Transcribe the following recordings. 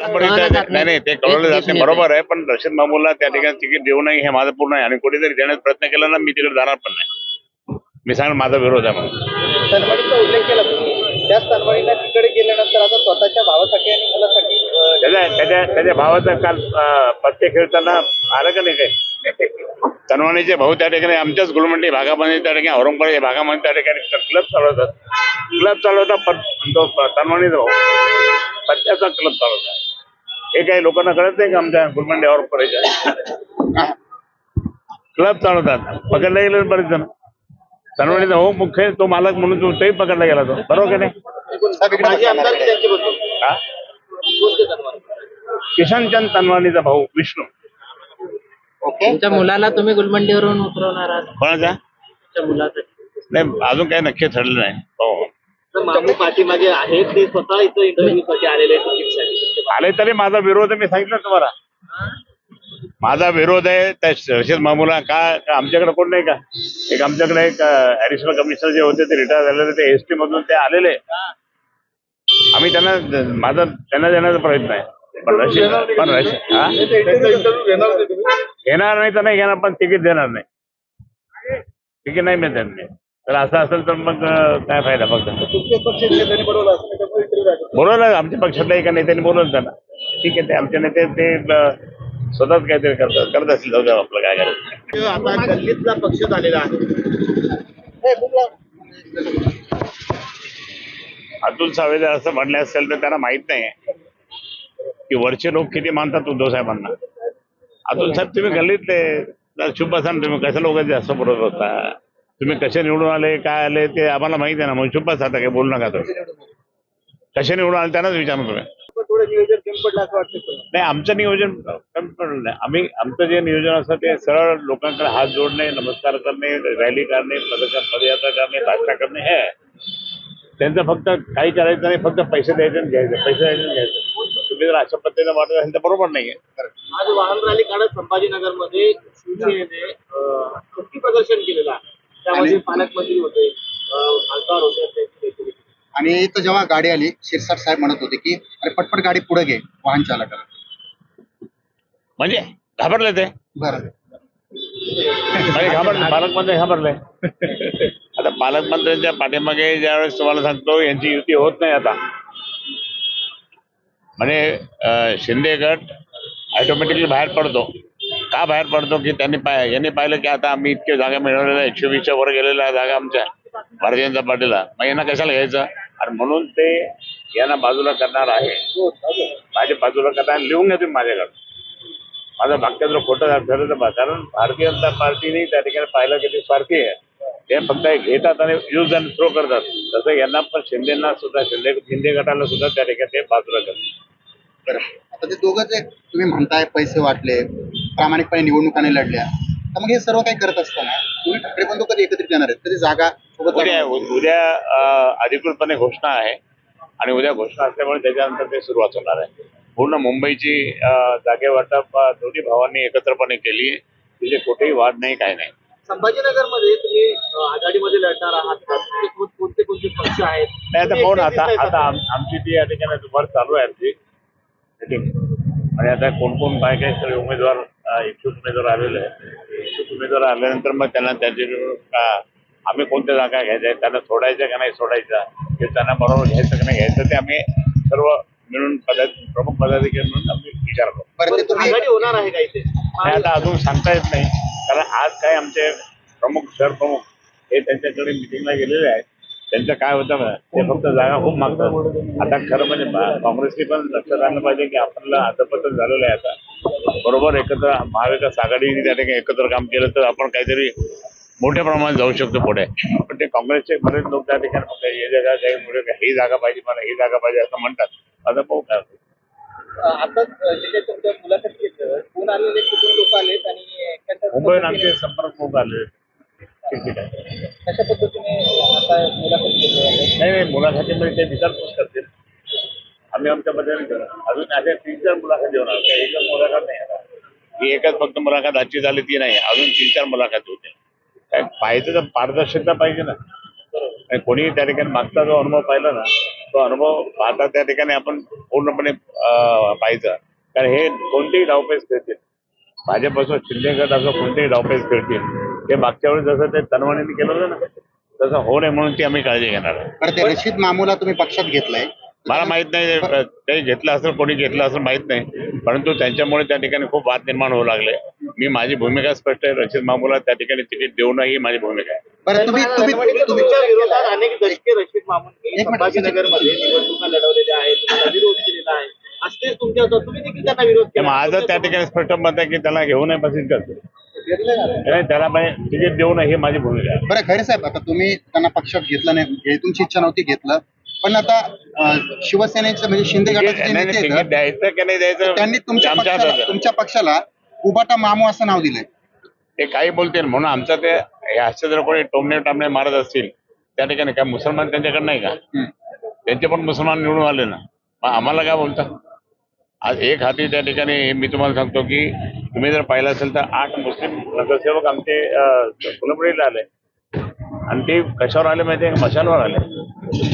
नाही नाही, ते कळवलं जात नाही, बरोबर आहे. पण रशीद मामूला त्या ठिकाणी तिकीट देऊ नये हे माझं पूर्ण आहे. आणि कोणीतरी देण्याचा प्रयत्न केला ना, मी तिकडे जाणार पण नाही. मी सांगेन माझा विरोध आहे म्हणून. तनवाणीचा उल्लेख केला तुम्ही. त्याच तनवाणीला तिकडे गेल्यानंतर आता स्वतःच्या भावासाठी आणि मुलासाठी त्याच्या भावाचा काल पत्ते खेळताना आलं का नाही काय? तनवाणीचे भाऊ त्या ठिकाणी आमच्याच गुलमंडी भागामध्ये, त्या ठिकाणी औरंगाबाद भागामध्ये त्या ठिकाणी क्लब चालवतात. तो तनवाणीचा भाऊ पत्त्याचा क्लब चालवतात. हे काही लोकांना कळत नाही का? आमच्या गुलमंडी औरंगाबादच्या क्लब चालवतात. पकडला गेले बरेच जण. तनवाणीचा भाऊ मुख्य तो मालक म्हणून तोही पकडला गेला. तो बरोबर का नाही? किशनचंद तनवाणीचा भाऊ विष्णू. तुमच्या मुलाला तुम्ही गुलमंडीवरून उतरवणार आहात? कोणाचा? तुमच्या मुलासाठी नाही, अजून काही नक्की ठरलं नाही. हो, मामू पाठीमागे आहेत, ते स्वतः इथं इंटरव्ह्यू साठी आलेले आले तरी माझा विरोध आहे. मी सांगितलं तुम्हाला माझा विरोध आहे त्या रशीद मामूला. का आमच्याकडे कोण नाही का? एक आमच्याकडे एक ऍडिशनल कमिशनर जे होते ते रिटायर झालेले, ते एसटी मधून ते आलेले. आम्ही त्यांना देण्याचा प्रयत्न आहे. पण रशीद घेणार नाही तर नाही घेणार, पण तिकीट देणार नाही. तिकीट नाही मिळत त्यांनी. तर असं असेल तर मग काय फायदा? फक्त बोलवलं आमच्या पक्षातल्या एका नेत्याने, बोलवलं त्यांना. ठीक आहे, ते आमचे नेते ते स्वतःच काहीतरी करत असतील. जाऊ द्या, आपलं काय करायचं. आता गल्लीतला पक्ष झालेला आहे. अतुल सावे असं म्हणले असेल तर त्यांना माहित नाही की वरचे लोक किती मानतात उद्धव साहेबांना. अतुल साहेब, तुम्ही गल्लीतले शुभ असा तुम्ही कशा लोकांचे असं बोलत होता? तुम्ही कसे निवडून आले, काय आले ते आम्हाला माहिती आहे ना. मग शुभ असा काही बोलू नका. तुम्ही कसे निवडून आले त्यांनाच विचारून तुम्ही. नाही, आमचं नियोजन कमी पडलं नाही. आमचं जे नियोजन असतं ते सरळ लोकांकडे हात जोडणे, नमस्कार करणे, रॅली काढणे, पदयात्रा करणे, भाषण करणे हे आहे. त्यांचं फक्त काही करायचं नाही, फक्त पैसे द्यायचे आणि घ्यायचे, पैसे द्यायचे आणि घ्यायचे. तुम्ही जर अशा पद्धतीने वाटत असेल तर बरोबर नाहीये. आज वाहन रॅली काढत संभाजीनगरमध्ये शिवसेनेने शक्ती प्रदर्शन केलेलं आहे. त्यामध्ये पालकमंत्री होते, खासदार होते. आणि इथं जेव्हा गाडी आली, शिरसाट साहेब म्हणत होते की अरे पटपट गाडी पुढे घे वाहन चालकाला. म्हणजे घाबरले ते. बरं. पालकमंत्री घाबरले. आता पालकमंत्र्यांच्या पाठीमागे ज्यावेळेस तुम्हाला सांगतो यांची युती होत नाही आता. म्हणजे शिंदे गट ऑटोमॅटिकली बाहेर पडतो. का बाहेर पडतो? की यांनी पाहिलं की आता आम्ही इतके जागा मिळवलेल्या, 120च्या वर गेलेल्या जागा आमच्या भारतीय जनता पार्टीला, मग यांना कशाला घ्यायचं? आणि म्हणून ते यांना बाजूला करणार आहे. माझ्या बाजूला करणार लिहून घ्या तुम्ही माझ्याकडे. माझं मागच्या जर खोटं ठरलं तर, कारण भारतीय जनता पार्टीने त्या ठिकाणी पाहिलं की ते स्वार्थी आहे. ते फक्त घेतात आणि यूज अँड थ्रो करतात. तसं यांना पण शिंदेना सुद्धा, शिंदे गटाला सुद्धा त्या ठिकाणी ते बाजूला करतात. बरं, आता ते दोघं जे तुम्ही म्हणताय पैसे वाटले, प्रामाणिकपणे निवडणुका नाही लढल्या, तर मग हे सर्व काही करत असताना तुम्ही ठाकरे बंधू कधी एकत्रित येणार आहेत? कधी जागा सोबत? उद्या अधिकृतपणे घोषणा आहे आणि उद्या घोषणा असल्यामुळे त्याच्यानंतर ते सुरुवात होणार आहे. पूर्ण मुंबईची जागे वाटप दोन्ही भावांनी एकत्रपणे केली. तिथे कुठेही वाद नाही, काय नाही. संभाजीनगरमध्ये तुम्ही आघाडीमध्ये लढणार आहात, कोणते पक्ष आहेत? नाही, आता पाहू ना. आता आमची ती या ठिकाणी वर चालू आहे आमची मीटिंग. आणि आता कोण काय काय सगळे उमेदवार, इच्छुक उमेदवार आलेले आहेत. इच्छुक उमेदवार आल्यानंतर मग त्यांना त्यांचे आम्ही कोणत्या जागा घ्यायच्या, त्यांना सोडायच्या का नाही सोडायच्या, हे त्यांना बरोबर घ्यायचं का नाही घ्यायचं, ते आम्ही सर्व मिळून प्रमुख पदाधिकारी म्हणून आम्ही विचार करू. आघाडी होणार आहे का इथे? आता अजून सांगता येत नाही, कारण आज काय आमचे शहर प्रमुख हे त्यांच्याकडे मिटिंगला गेलेले आहेत. त्यांचं काय होतं ना, ते फक्त जागा खूप मागतात. आता खरं म्हणजे काँग्रेसने पण लक्षात आणलं पाहिजे की आपल्याला अधपतन झालेलं आहे. आता बरोबर एकत्र महाविकास आघाडीने त्या ठिकाणी एकत्र काम केलं तर आपण काहीतरी मोठ्या प्रमाणात जाऊ शकतो पुढे. पण ते काँग्रेसचे बरेच लोक त्या ठिकाणी फक्त ही जागा ही जागा पाहिजे, मला ही जागा पाहिजे असं म्हणतात. आता पाहू काय होतं. आता तुमच्या मुलाखती कोण आलेले, कुठून लोक आलेत आणि मुंबईत आमचे संपर्क खूप आले. ठीक आहे, कशा पद्धतीने आता मुलाखती? नाही, मुलाखतीमध्ये ते विचारपूस करतील. आम्ही आमच्या पद्धतीने करू. अजून अशा 3-4 मुलाखती होणार. काही एकच मुलाखत नाही आता. ही एकच फक्त मुलाखत आजची झाली ती नाही, अजून 3-4 मुलाखती होते. काय पाहिजे तर पारदर्शकता पाहिजे ना. कोणी त्या ठिकाणी मागचा जो अनुभव पाहिला ना, तो अनुभव पाहता त्या ठिकाणी आपण पूर्णपणे पाहायचं. कारण हे कोणतेही डावपेच खेळतील, भाजप शिंदे गट असं कोणतेही डावपेच खेळतील. ते मागच्या वेळेस जसं ते तनवाणीने केलं होतं ना, तसं होऊ नये म्हणून ती आम्ही काळजी घेणार आहे. बरं, ते रशीद मामूला तुम्ही पक्षात घेतलंय. मला माहित नाही काही घेतलं असेल, कोणी घेतलं असेल माहित नाही, परंतु त्यांच्यामुळे त्या ठिकाणी खूप वाद निर्माण होऊ लागले. मी माझी भूमिका स्पष्ट आहे, रशीद मामूला त्या ठिकाणी तिकीट देऊ नये ही माझी भूमिका आहे. बरं, तुमच्या विरोधात अनेक दशके रशीद मामूनने संभाजीनगरमध्ये निवडणुका लढवलेल्या आहेत, तुम्हाला विरोध केलेला आहे. असतेच तुमच्या तुम्ही देखील त्यांना विरोध केला. माझं त्या ठिकाणी स्पष्ट मत आहे की त्याला घेऊ नये बस इतकंच. त्याला तिकीट देऊ नये ही माझी भूमिका आहे. बरं, खैरे साहेब, आता तुम्ही त्यांना पक्षात घेतलं नाही, तुमची इच्छा नव्हती घेतलं, पण आता शिवसेनेचं म्हणजे शिंदे गटाचे जे नेते आहेत, तिकीट द्यायचं की नाही द्यायचं त्यांनी आमच्या हातात आहे. तुमच्या पक्षाला उबाटा मामू असं नाव दिलंय. ते काही बोलतील म्हणून आमचं ते हे असे जर कोणी टोमणे टामणे मारत असतील त्या ठिकाणी काय मुसलमान त्यांच्याकडे नाही का? त्यांचे पण मुसलमान निवडून आले ना, मग आम्हाला काय बोलता? आज एक हाती त्या ठिकाणी मी तुम्हाला सांगतो की तुम्ही जर पाहिलं असेल तर 8 मुस्लिम नगरसेवक आमचे फुलंब्रीला आले आणि ते कशावर आले माहिती आहे? मशालवर आले.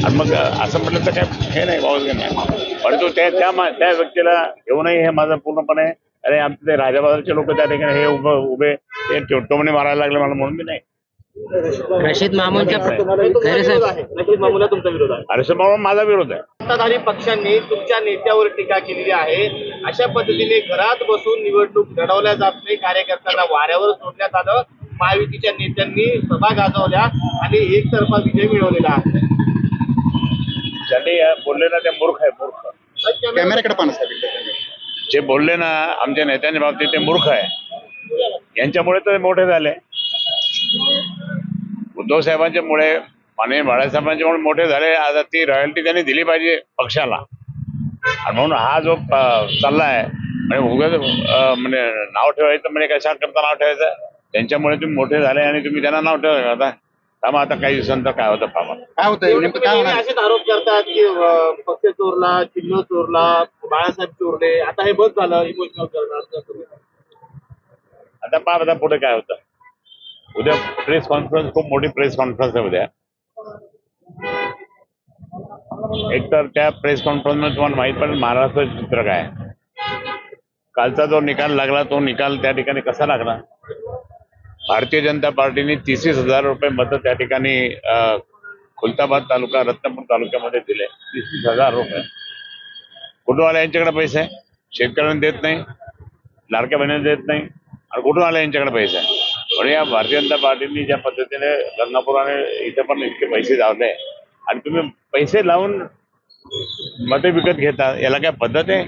आणि मग असं म्हटलं तर काय हे नाही वावज नाही, परंतु त्या व्यक्तीला घेऊ नये हे माझं पूर्णपणे. अरे आमचे ते राजाबाजारचे लोक त्या ठिकाणी हे उभे ते टोमणे मारायला लागले मला, म्हणून मी नाही. रशीद मामूनच्या रशीद मामूला तुमचा विरोध आहे. रशीद मामू माझा विरोध आहे. सत्ताधारी पक्षांनी तुमच्या नेत्यावर टीका केलेली आहे. अशा पद्धतीने घरात बसून निवडणूक लढवल्या जात नाही, कार्यकर्त्यांना वाऱ्यावर सोडण्यात आलं. महायुतीच्या नेत्यांनी सभा गाजवल्या आणि एकतर्फा विजय मिळवलेला आहे. ज्यांनी बोलले ना ते मूर्ख आहे, मूर्ख. कॅमेऱ्याकडे पाहणं साहेब. जे बोलले ना आमच्या नेत्यांच्या बाबतीत ते मूर्ख आहे. यांच्यामुळे तर मोठे झाले. उद्धव साहेबांच्या मुळे आणि बाळासाहेबांच्या मुळे मोठे झाले. आता ती रॉयल्टी त्यांनी दिली पाहिजे पक्षाला. आणि म्हणून हा जो चालला आहे म्हणजे उगाच म्हणजे नाव ठेवायचं, म्हणजे कशा करता नाव ठेवायचं? त्यांच्यामुळे तुम्ही मोठे झाले आणि तुम्ही त्यांना नाव ठेवा. आता थांबा, आता काही दिवसांतर काय होतं पाहा. काय होतं नेमकं, काय होणार? असेच आरोप करतात की पक्ष चोरला, चिन्ह चोरला, बाळासाहेब चोरले. आता हे बस झालं इमोशनल करणार. आता पहा आता पुढे काय होतं. उद्या प्रेस कॉन्फरन्स, खूप मोठी प्रेस कॉन्फरन्स आहे उद्या. एकतर त्या प्रेस कॉन्फरन्समध्ये तुम्हाला माहित पडेल महाराष्ट्राचं चित्र काय. कालचा जो निकाल लागला तो निकाल त्या ठिकाणी कसा लागला. भारतीय जनता पार्टीने 30,000 रुपये मतं त्या ठिकाणी खुलताबाद तालुका, रत्नापूर तालुक्यामध्ये दिले. 30,000 रुपये. कुठून आले यांच्याकडे पैसे? शेतकऱ्यांना देत नाही, लाडक्या बहिणींना देत नाही, आणि कुठून आले यांच्याकडे पैसे? पण या भारतीय जनता पार्टीने ज्या पद्धतीने गंगापुराने इथे पण इतके पैसे लावले आणि तुम्ही पैसे लावून मते विकत घेता, याला काय पद्धत आहे?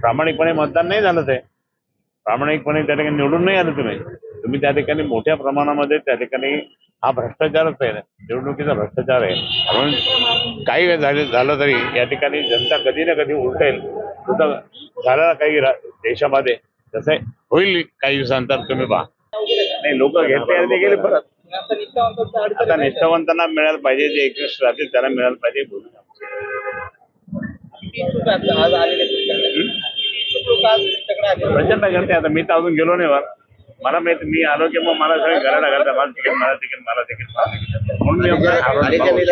प्रामाणिकपणे मतदान नाही झालं, ते प्रामाणिकपणे त्या ठिकाणी निवडून नाही आलं. तुम्ही त्या ठिकाणी मोठ्या प्रमाणामध्ये त्या ठिकाणी हा भ्रष्टाचारच आहे, निवडणुकीचा भ्रष्टाचार आहे. म्हणून काही झालं तरी या ठिकाणी जनता कधी ना कधी उलटेल. सुद्धा झालं काही देशामध्ये तसं होईल काही दिवसानंतर, तुम्ही पहा. नाही, लोक घेतले आणि ते गेले परत. आता निष्ठावंतांना मिळायला पाहिजे, जे एकनिष्ठ राहतील त्यांना मिळायला पाहिजे. प्रचंड घडते. आता मी तर अजून गेलो नाही वर. मला माहिती, मी आलो की मग मला सगळे घराला घालता, मला तिकीट, मला तिकीट, मला तिकीट, म्हणून मी